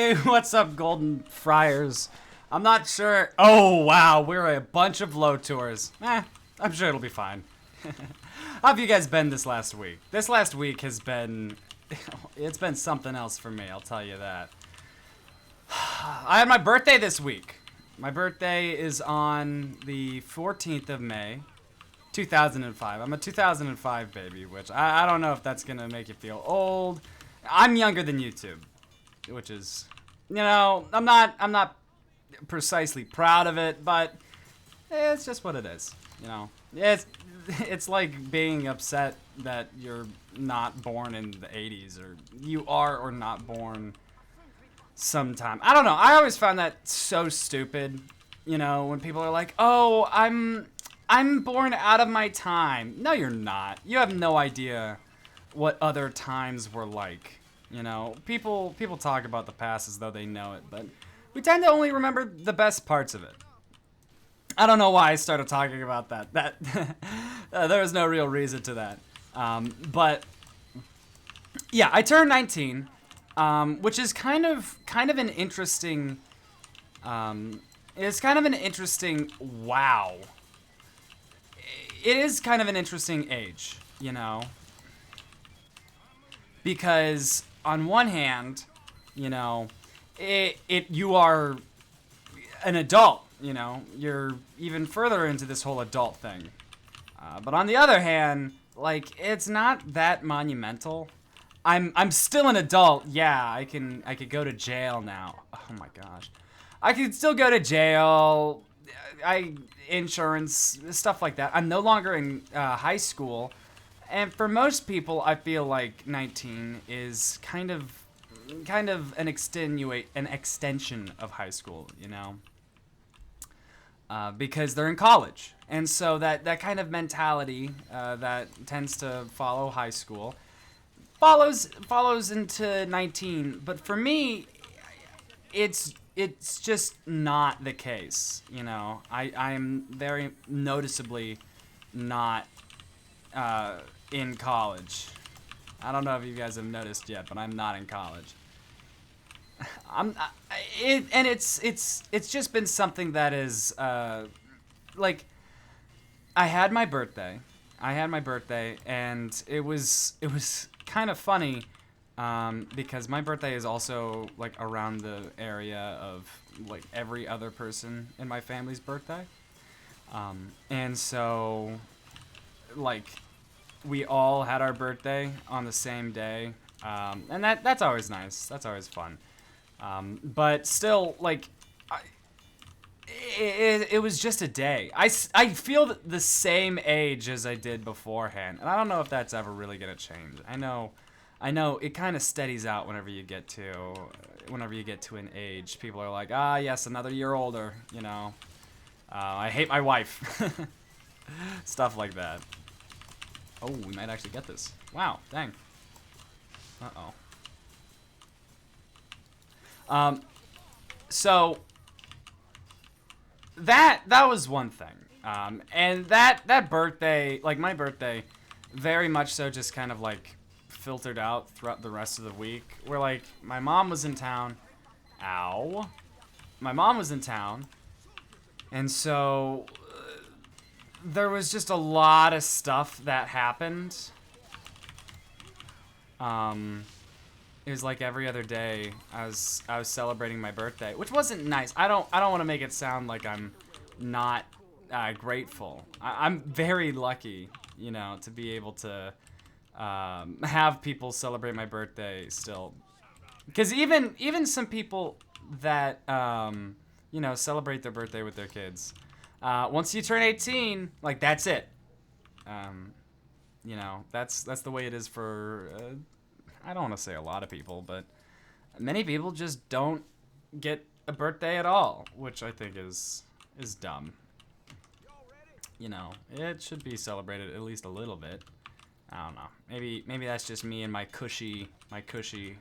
Hey, what's up, Golden Friars? I'm not sure. Oh, wow, we're a bunch of low tours. I'm sure it'll be fine. How have you guys been this last week? This last week has been... It's been something else for me, I'll tell you that. I had my birthday this week. My birthday is on the 14th of May, 2005. I'm a 2005 baby, which I don't know if that's going to make you feel old. I'm younger than YouTube, which is, I'm not precisely proud of it, but it's just what it is. It's like being upset that you're not born in the 80s, or you are or not born sometime. I don't know. I always found that so stupid, when people are like, "Oh, I'm born out of my time." No, you're not. You have no idea what other times were like. People talk about the past as though they know it, but we tend to only remember the best parts of it. I don't know why I started talking about that. There was no real reason to that. But yeah, I turned 19, which is kind of an interesting. It's kind of an interesting. Wow. It is kind of an interesting age, because on one hand, you are an adult. You're even further into this whole adult thing. But on the other hand, it's not that monumental. I'm still an adult. Yeah, I could go to jail now. Oh my gosh. I could still go to jail. Insurance, stuff like that. I'm no longer in high school. And for most people, I feel like 19 is kind of an extension of high school, because they're in college. And so that kind of mentality that tends to follow high school follows into 19. But for me, it's just not the case. I'm very noticeably not in college. I don't know if you guys have noticed yet, but I'm not in college. It's just been something that is I had my birthday. And it was kind of funny because my birthday is also around the area of every other person in my family's birthday. And so we all had our birthday on the same day. And that's always nice. That's always fun. But still, it was just a day. I feel the same age as I did beforehand, and I don't know if that's ever really gonna change. I know it kind of steadies out whenever you get to an age. People are like, yes, another year older. I hate my wife. Stuff like that. Oh, we might actually get this. Wow, dang. So that was one thing. And that birthday, my birthday, very much so just kind of filtered out throughout the rest of the week. Where my mom was in town. Ow. My mom was in town. And so there was just a lot of stuff that happened. It was every other day I was celebrating my birthday, which wasn't nice. I don't want to make it sound like I'm not grateful. I'm very lucky, to be able to have people celebrate my birthday still. Because even some people that celebrate their birthday with their kids, once you turn 18, that's it. That's the way it is for. I don't want to say a lot of people, but many people just don't get a birthday at all, which I think is dumb. It should be celebrated at least a little bit. I don't know. Maybe that's just me and my cushy my cushy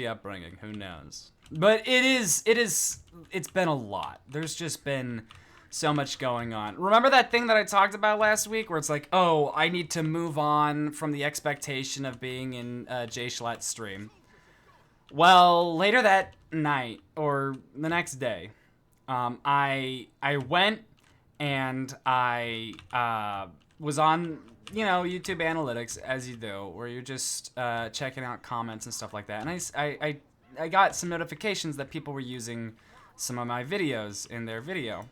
upbringing. Who knows? But it's been a lot. There's just been so much going on. Remember that thing that I talked about last week where it's I need to move on from the expectation of being in Jay Schlatt's stream. Well, later that night or the next day, I went and I was on YouTube Analytics, as you do, where you're just checking out comments and stuff like that. And I got some notifications that people were using some of my videos in their video.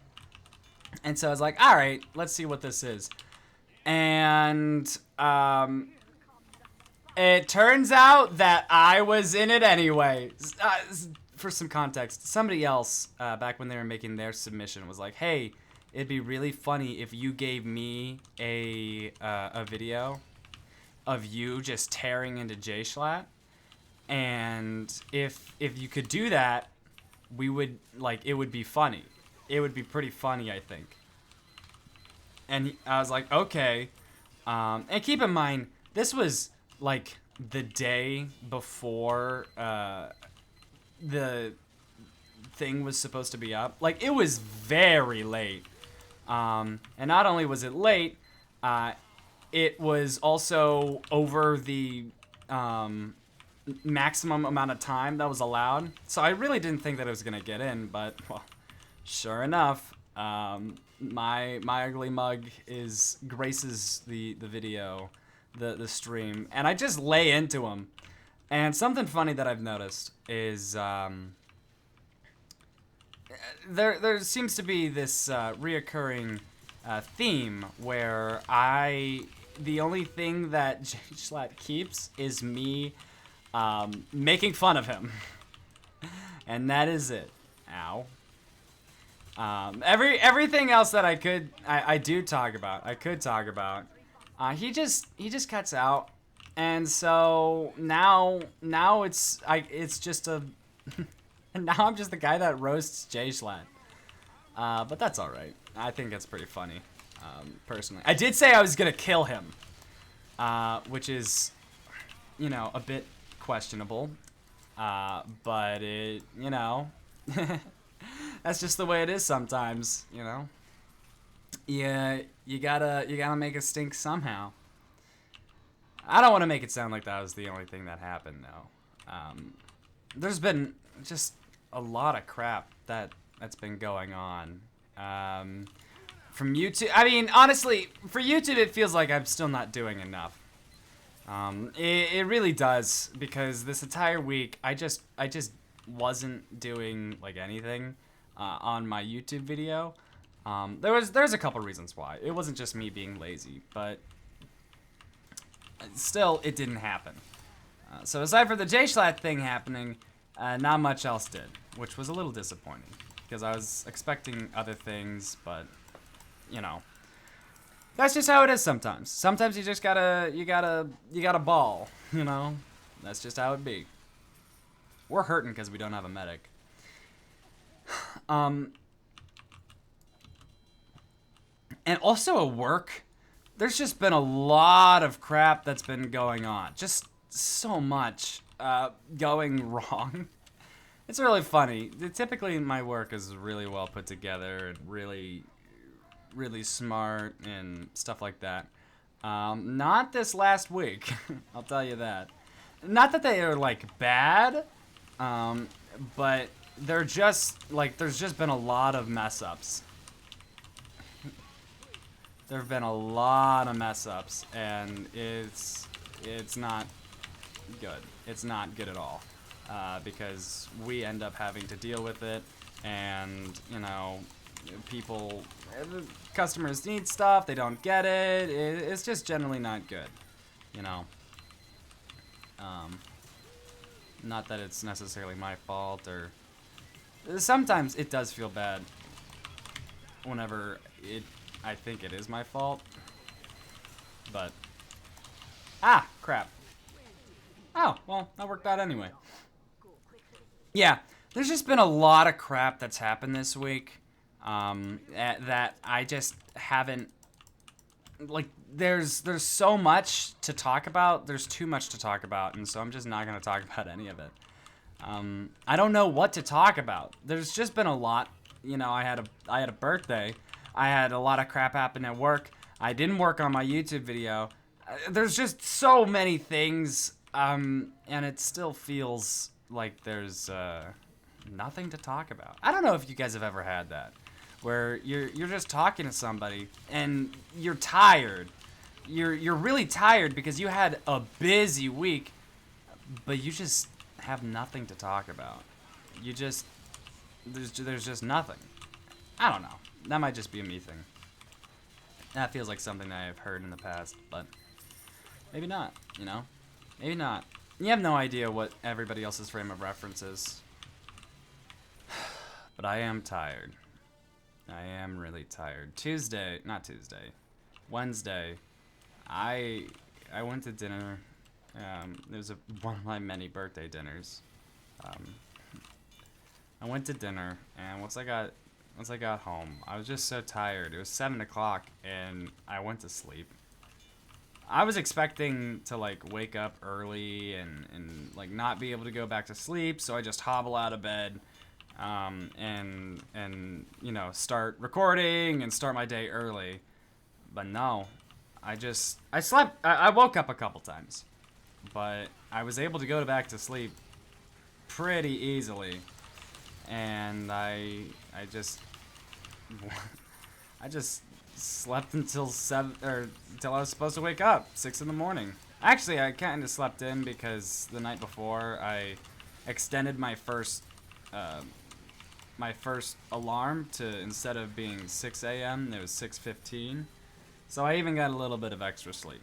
And so I was like, all right, let's see what this is. And it turns out that I was in it anyway. For some context, somebody else, back when they were making their submission, was like, hey, it'd be really funny if you gave me a video of you just tearing into J-Schlatt. And if you could do that, we would, like, it would be funny. It would be pretty funny, I think. And I was like, okay. And keep in mind, this was, like, the day before the thing was supposed to be up. Like, it was very late. And not only was it late, it was also over the maximum amount of time that was allowed. So I really didn't think that it was going to get in, but, well, sure enough, my ugly mug graces the video, the stream, and I just lay into him. And something funny that I've noticed is there seems to be this reoccurring theme where the only thing that J-Schlatt keeps is me making fun of him. And that is it. Ow. Everything else that I could talk about, he just cuts out. And so now it's just a now I'm just the guy that roasts J-Schlatt. But that's all right. I think it's pretty funny, personally. I did say I was gonna kill him, which is, a bit questionable. But it, that's just the way it is sometimes, Yeah, you gotta make it stink somehow. I don't want to make it sound like that was the only thing that happened, though. There's been just a lot of crap that's been going on. From YouTube, I mean, honestly, for YouTube, it feels like I'm still not doing enough. It really does, because this entire week, I just wasn't doing, like, anything on my YouTube video. There's a couple reasons why. It wasn't just me being lazy, but still, it didn't happen. So aside from the J-Schlatt thing happening, not much else did, which was a little disappointing, because I was expecting other things, but, that's just how it is sometimes. Sometimes you just gotta ball, That's just how it be. We're hurting because we don't have a medic. And also at work, there's just been a lot of crap that's been going on. Just so much going wrong. It's really funny. Typically, my work is really well put together and really, really smart and stuff like that. Not this last week, I'll tell you that. Not that they are, like, bad, but they're just, like, there's just been a lot of mess-ups. There have been a lot of mess-ups, and it's not good. It's not good at all, because we end up having to deal with it, and, customers need stuff, they don't get it, it's just generally not good, Not that it's necessarily my fault, or sometimes it does feel bad whenever I think it is my fault, but crap. Oh, well, that worked out anyway. Yeah, there's just been a lot of crap that's happened this week, that I just haven't, like, there's so much to talk about, there's too much to talk about, and so I'm just not going to talk about any of it. I don't know what to talk about. There's just been a lot, I had a birthday, I had a lot of crap happen at work, I didn't work on my YouTube video, there's just so many things, and it still feels like there's nothing to talk about. I don't know if you guys have ever had that, where you're just talking to somebody and you're tired. You're really tired because you had a busy week, but you just have nothing to talk about. You just there's just nothing. I don't know. That might just be a me thing. That feels like something that I've heard in the past, but maybe not, you know? Maybe not. You have no idea what everybody else's frame of reference is. But I am tired. I am really tired. Wednesday, I went to dinner. It was one of my many birthday dinners. I went to dinner, and once I got home, I was just so tired. It was 7 o'clock, and I went to sleep. I was expecting to like wake up early and like not be able to go back to sleep, so I just hobble out of bed, and you know, start recording and start my day early. But no, I slept. I woke up a couple times, but I was able to go back to sleep pretty easily, and I just slept until 7 or until I was supposed to wake up 6 in the morning. Actually, I kind of slept in because the night before I extended my first alarm to, instead of being 6 a.m. it was 6:15. So I even got a little bit of extra sleep.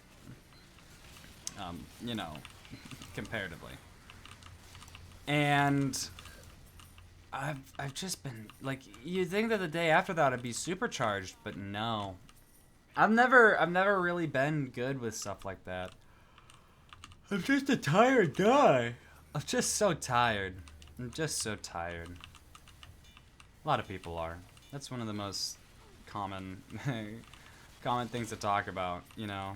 You know, comparatively. And I've just been like, you'd think that the day after that I'd be supercharged, but no. I've never really been good with stuff like that. I'm just a tired guy. I'm just so tired. I'm just so tired. A lot of people are. That's one of the most common common things to talk about, you know.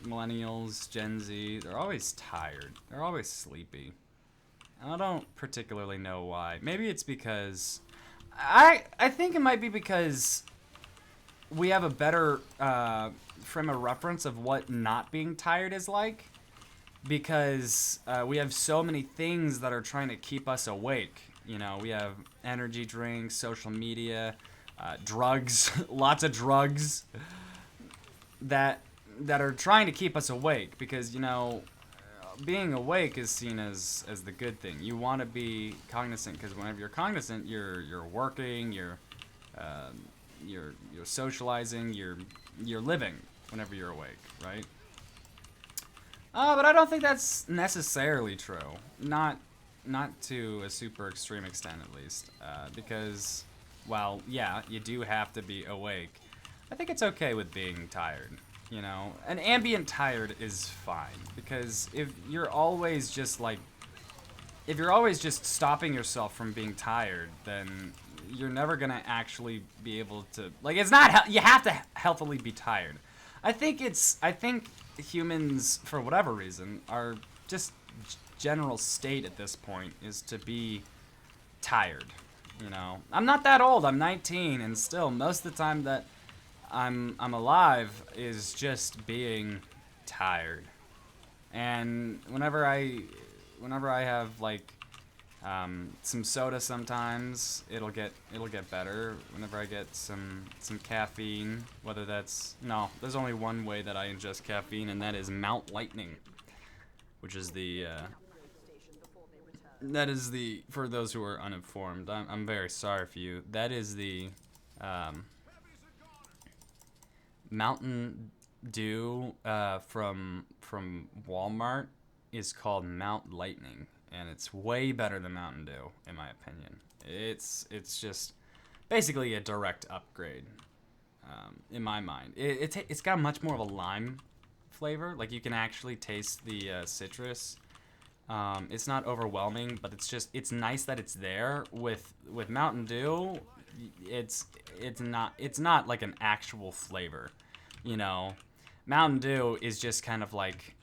Millennials, Gen Z, they're always tired. They're always sleepy. I don't particularly know why. Maybe it's because I think it might be because we have a better frame of reference of what not being tired is like, because we have so many things that are trying to keep us awake. You know, we have energy drinks, social media, drugs, lots of drugs that are trying to keep us awake, because, you know, being awake is seen as the good thing. You want to be cognizant, because whenever you're cognizant, you're working, you're socializing, you're living whenever you're awake, right? But I don't think that's necessarily true. Not to a super extreme extent, at least, because, while yeah, you do have to be awake, I think it's okay with being tired. You know, an ambient tired is fine, because if you're always just stopping yourself from being tired, then you're never gonna actually be able to, like, it's not, you have to healthily be tired. I think humans, for whatever reason, are just general state at this point is to be tired. You know, I'm not that old. I'm 19, and still most of the time that I'm alive is just being tired. And whenever I have like some soda, sometimes it'll get better. Whenever I get some caffeine, whether that's, no, there's only one way that I ingest caffeine, and that is Mount Lightning, which is for those who are uninformed, I'm very sorry for you. That is the Mountain Dew from Walmart is called Mount Lightning, and it's way better than Mountain Dew, in my opinion. It's just basically a direct upgrade, in my mind. It's got much more of a lime flavor. Like, you can actually taste the citrus. It's not overwhelming, but it's nice that it's there. With Mountain Dew, it's not like an actual flavor, you know. Mountain Dew is just kind of like,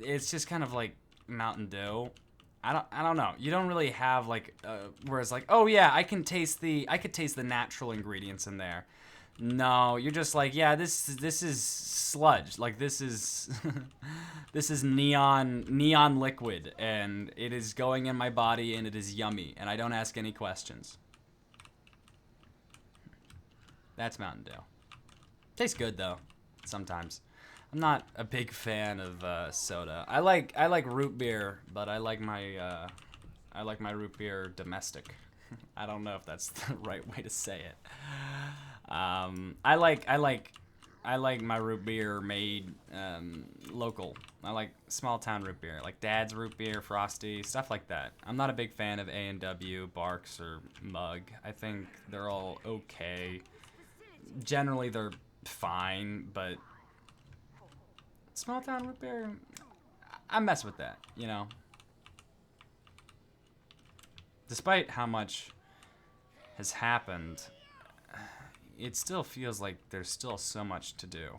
it's just kind of like Mountain Dew. I don't know. You don't really have like whereas like, oh yeah, I could taste the natural ingredients in there. No, you're just like, yeah, this is sludge. Like this is this is neon liquid, and it is going in my body, and it is yummy, and I don't ask any questions. That's Mountain Dew. Tastes good though, sometimes. I'm not a big fan of soda. I like root beer, but I like my root beer domestic. I don't know if that's the right way to say it. I like my root beer made local. I like small town root beer, like Dad's root beer, Frosty, stuff like that. I'm not a big fan of A&W, Barks, or Mug. I think they're all okay. Generally, they're fine, but small town root beer, I mess with that, you know. Despite how much has happened, it still feels like there's still so much to do.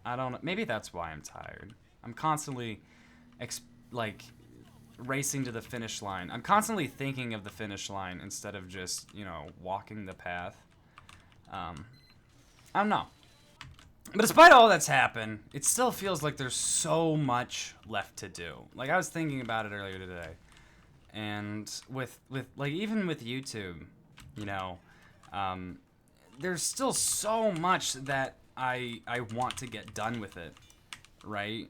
I don't know. Maybe that's why I'm tired. I'm constantly, like, racing to the finish line. I'm constantly thinking of the finish line instead of just, you know, walking the path. I don't know. But despite all that's happened, it still feels like there's so much left to do. Like, I was thinking about it earlier today. And with like, even with YouTube, you know, there's still so much that I want to get done with it, right?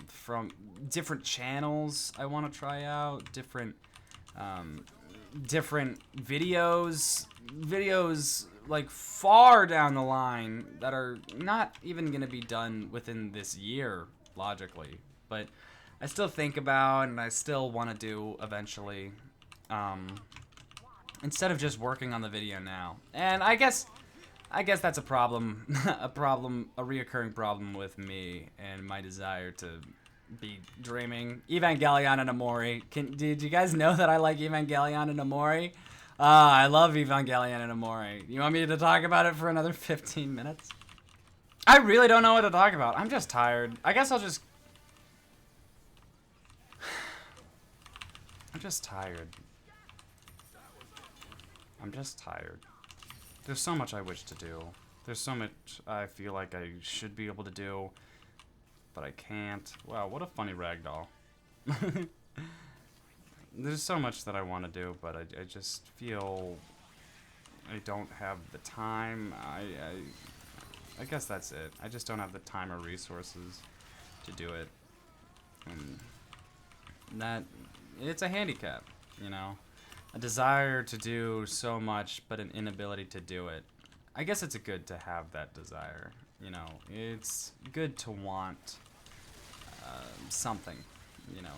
From different channels I want to try out, different videos like far down the line that are not even going to be done within this year, logically, but I still think about and I still want to do eventually, instead of just working on the video now. And I guess that's a problem, a reoccurring problem with me and my desire to be dreaming. Evangelion and Amori. Did you guys know that I like Evangelion and Amori? I love Evangelion and Amori. You want me to talk about it for another 15 minutes? I really don't know what to talk about. I'm just tired. I guess I'll just... I'm just tired. I'm just tired. There's so much I wish to do. There's so much I feel like I should be able to do, but I can't. Wow, what a funny ragdoll. There's so much that I want to do, but I just feel I don't have the time. I guess that's it. I just don't have the time or resources to do it. And that, it's a handicap, you know? A desire to do so much, but an inability to do it. I guess it's good to have that desire, you know? It's good to want something, you know?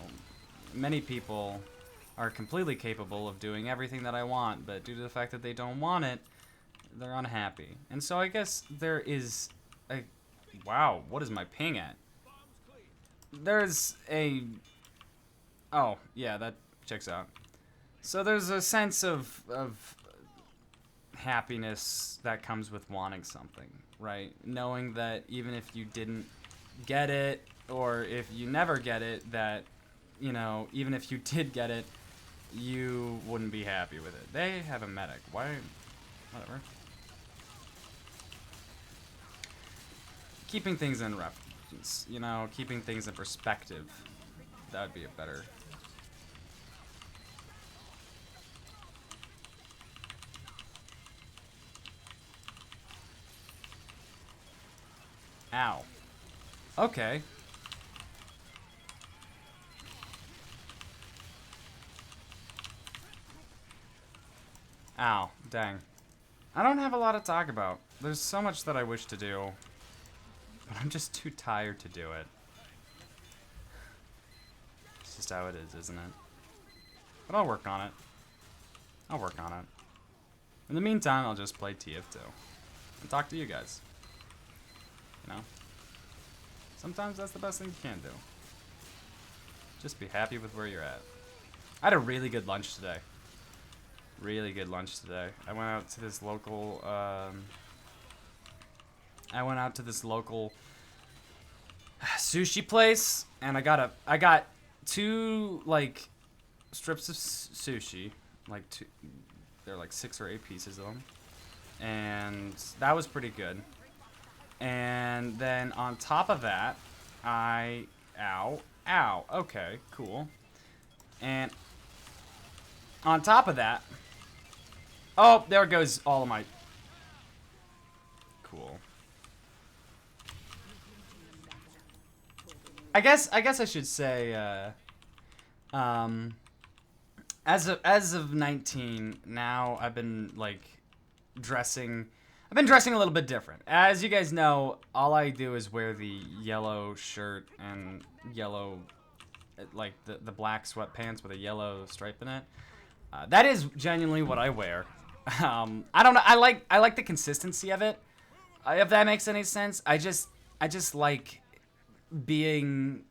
Many people are completely capable of doing everything that I want, but due to the fact that they don't want it, they're unhappy. And so I guess there is a... Wow, what is my ping at? There's a... Oh, yeah, that checks out. So there's a sense of happiness that comes with wanting something, right? Knowing that even if you didn't get it, or if you never get it, that, you know, even if you did get it, you wouldn't be happy with it. They have a medic. Why? Whatever. Keeping things in reference, you know, keeping things in perspective. That would be a better... Ow. Okay. Ow. Dang. I don't have a lot to talk about. There's so much that I wish to do, but I'm just too tired to do it. It's just how it is, isn't it? But I'll work on it. I'll work on it. In the meantime, I'll just play TF2 and talk to you guys. You know? Sometimes that's the best thing you can do. Just be happy with where you're at. I had a really good lunch today. Really good lunch today. I went out to this local, sushi place, and I got two, like, strips of sushi. Like, they're like 6 or 8 pieces of them. and that was pretty good. And then on top of that, ow, okay, cool. And on top of that, oh, there goes all of my, cool. I guess I should say, as of 19, now I've been like dressing. I've been dressing a little bit different. As you guys know, all I do is wear the yellow shirt and yellow, like the black sweatpants with a yellow stripe in it. That is genuinely what I wear. I don't know. I like the consistency of it. If that makes any sense. I just like being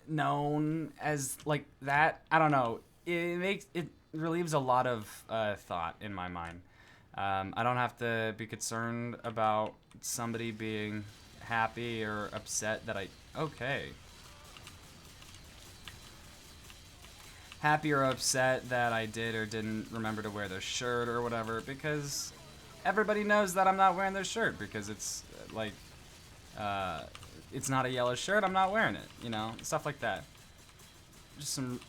known as like that. I don't know. It relieves a lot of thought in my mind. I don't have to be concerned about somebody being happy or upset that happy or upset that I did or didn't remember to wear their shirt or whatever, because everybody knows that I'm not wearing their shirt because it's like it's not a yellow shirt. I'm not wearing it, you know, stuff like that. Just some,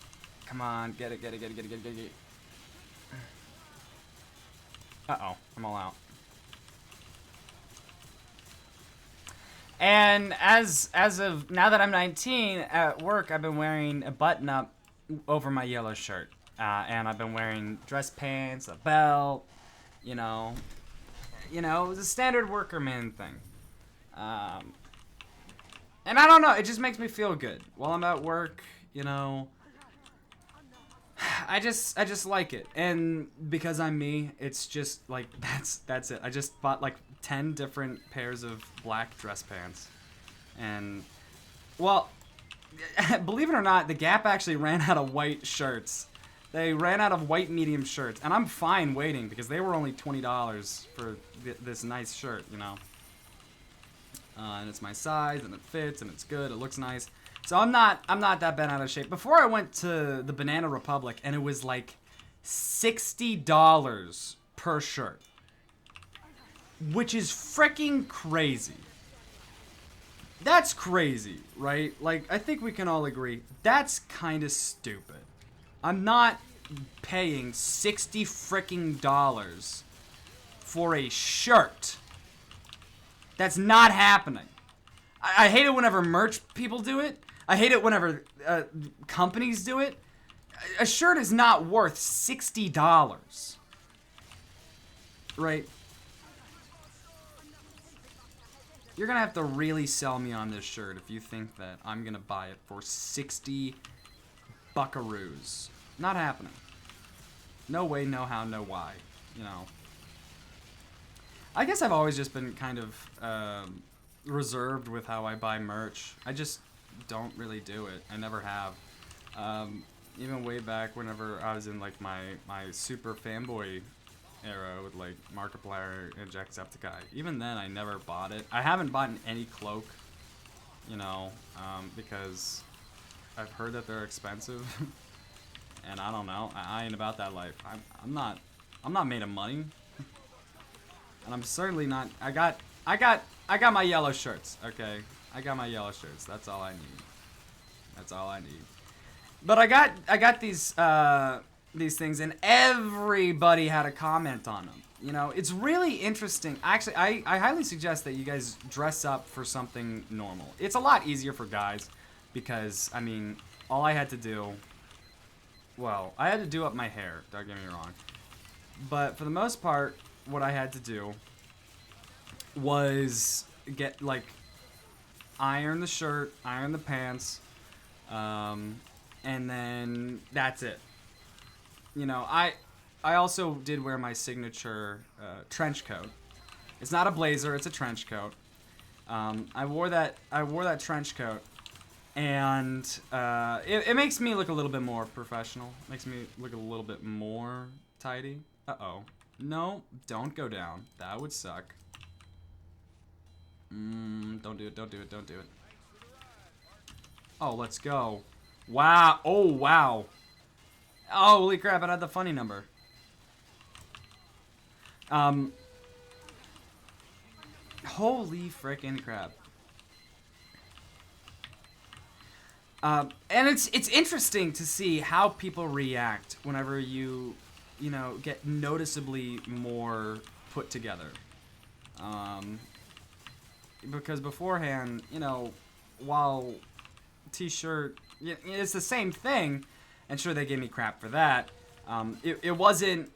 come on, get it. Uh-oh, I'm all out. And as of now that I'm 19, at work I've been wearing a button-up over my yellow shirt. And I've been wearing dress pants, a belt, you know, it was a standard worker man thing. And I don't know, it just makes me feel good. While I'm at work, you know, I just like it, and because I'm me, it's just like that's it. I just bought like 10 different pairs of black dress pants, and well, believe it or not, the Gap actually ran out of white shirts. They ran out of white medium shirts, and I'm fine waiting because they were only $20 for this nice shirt, you know. And it's my size, and it fits, and it's good. It looks nice. So I'm not that bent out of shape. Before I went to the Banana Republic, and it was like $60 per shirt, which is freaking crazy. That's crazy, right? Like, I think we can all agree that's kind of stupid. I'm not paying $60 freaking dollars for a shirt. That's not happening. I hate it whenever merch people do it. I hate it whenever companies do it. A shirt is not worth $60. Right? You're going to have to really sell me on this shirt if you think that I'm going to buy it for 60 buckaroos. Not happening. No way, no how, no why. You know. I guess I've always just been kind of reserved with how I buy merch. I just don't really do it. I never have. Even way back whenever I was in like my super fanboy era with like Markiplier and Jacksepticeye. Even then I never bought it. I haven't bought any cloak, you know, because I've heard that they're expensive. And I don't know. I ain't about that life. I'm not made of money. And I'm certainly not. I got my yellow shirts, okay? I got my yellow shirts. That's all I need. That's all I need. But I got these things, and everybody had a comment on them. You know, it's really interesting. Actually, I highly suggest that you guys dress up for something normal. It's a lot easier for guys because, I mean, all I had to do, well, I had to do up my hair, don't get me wrong. But for the most part, what I had to do was get, like, iron the shirt, iron the pants, and then that's it. You know, I also did wear my signature trench coat. It's not a blazer, it's a trench coat. I wore that trench coat, and it makes me look a little bit more professional. Makes me look a little bit more tidy. Uh-oh. No, don't go down. That would suck. Don't do it, don't do it, don't do it. Oh, let's go. Wow. Oh, wow. Holy crap, I had the funny number. Holy frickin' crap. And it's interesting to see how people react whenever you know, get noticeably more put together. Because beforehand, you know, while t-shirt, it's the same thing, and sure, they gave me crap for that. It wasn't,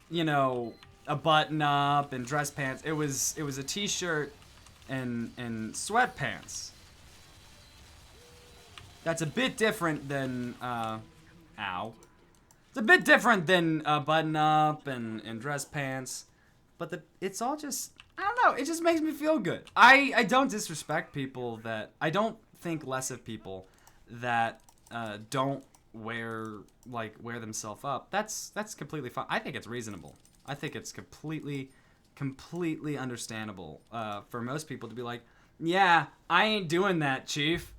you know, a button-up and dress pants. It was a t-shirt and sweatpants. That's a bit different than, ow. It's a bit different than button-up and dress pants. But it's all just, I don't know, it just makes me feel good. I don't disrespect people that, I don't think less of people that don't wear themselves up. That's completely fine. I think it's reasonable. I think it's completely understandable for most people to be like, yeah, I ain't doing that, chief.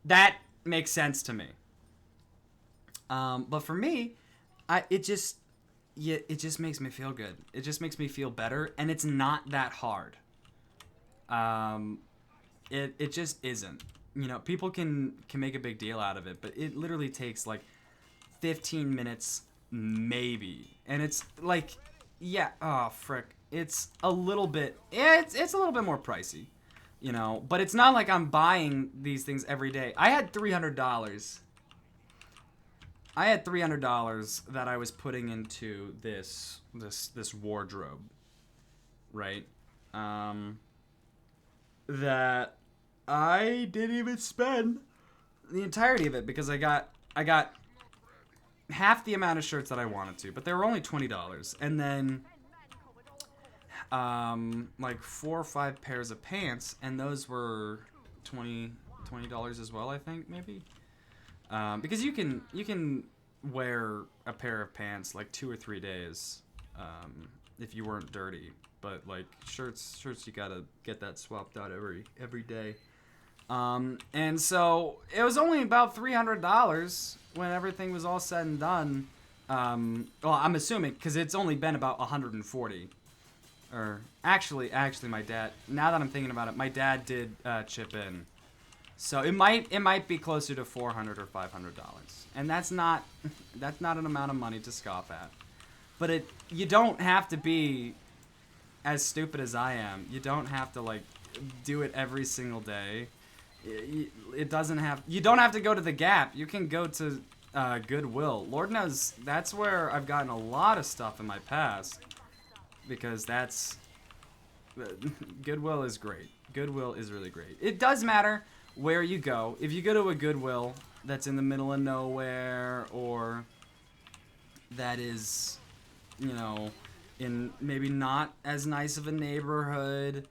That makes sense to me. But for me, it just makes me feel good. It just makes me feel better, and it's not that hard. It just isn't. You know, people can make a big deal out of it, but it literally takes like 15 minutes maybe. And it's like, yeah, oh frick. It's a little bit it's a little bit more pricey, you know, but it's not like I'm buying these things every day. I had $300 that I was putting into this wardrobe, right? That I didn't even spend the entirety of it because I got half the amount of shirts that I wanted to, but they were only $20, and then like 4 or 5 pairs of pants, and those were $20 as well, I think, maybe. Because you can wear a pair of pants like 2 or 3 days if you weren't dirty, but like shirts you gotta get that swapped out every day. And so it was only about $300 when everything was all said and done. Well, I'm assuming because it's only been about 140. Or actually, my dad. Now that I'm thinking about it, my dad did chip in. So it might be closer to $400 or $500, and that's not an amount of money to scoff at. But you don't have to be as stupid as I am. You don't have to like do it every single day. It doesn't have. You don't have to go to the Gap. You can go to Goodwill. Lord knows that's where I've gotten a lot of stuff in my past, because Goodwill is great. Goodwill is really great. It does matter where you go. If you go to a Goodwill that's in the middle of nowhere, or that is, you know, in maybe not as nice of a neighborhood,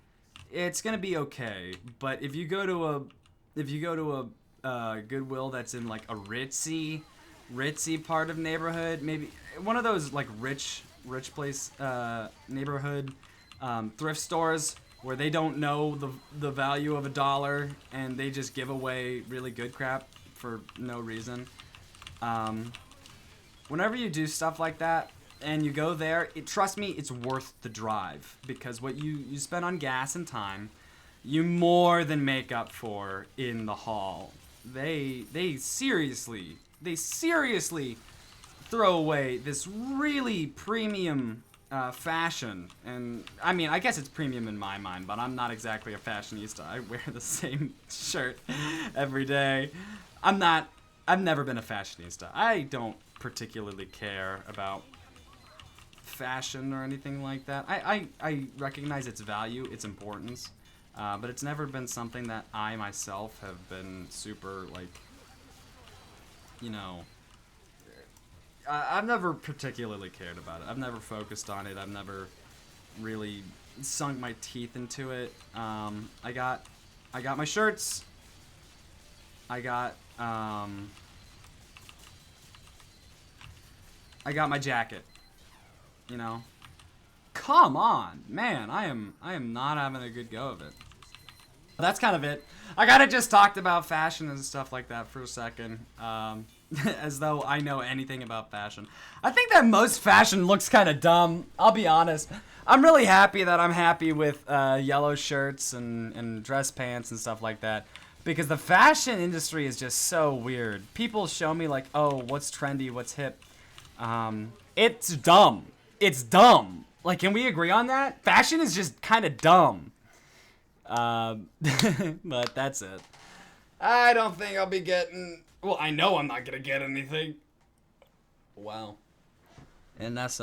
it's gonna be okay. But if you go to a Goodwill that's in like a ritzy part of neighborhood, maybe one of those like rich place neighborhood thrift stores where they don't know the value of $1 and they just give away really good crap for no reason. Whenever you do stuff like that and you go there, trust me, it's worth the drive, because what you spend on gas and time, you more than make up for in the haul. They seriously throw away this really premium fashion. And I mean, I guess it's premium in my mind, but I'm not exactly a fashionista. I wear the same shirt every day. I've never been a fashionista. I don't particularly care about fashion or anything like that. I recognize its value, its importance, but it's never been something that I myself have been super, like, you know, I've never particularly cared about it. I've never focused on it. I've never really sunk my teeth into it. I got my shirts. I got my jacket. You know, come on, man. I am not having a good go of it. That's kind of it. I kind of just talked about fashion and stuff like that for a second. As though I know anything about fashion. I think that most fashion looks kind of dumb. I'll be honest. I'm really happy that I'm happy with yellow shirts and dress pants and stuff like that. Because the fashion industry is just so weird. People show me like, oh, what's trendy, what's hip. It's dumb. It's dumb. Like, can we agree on that? Fashion is just kind of dumb. But that's it. I don't think I'll be getting... Well, I know I'm not gonna get anything. Wow. And that's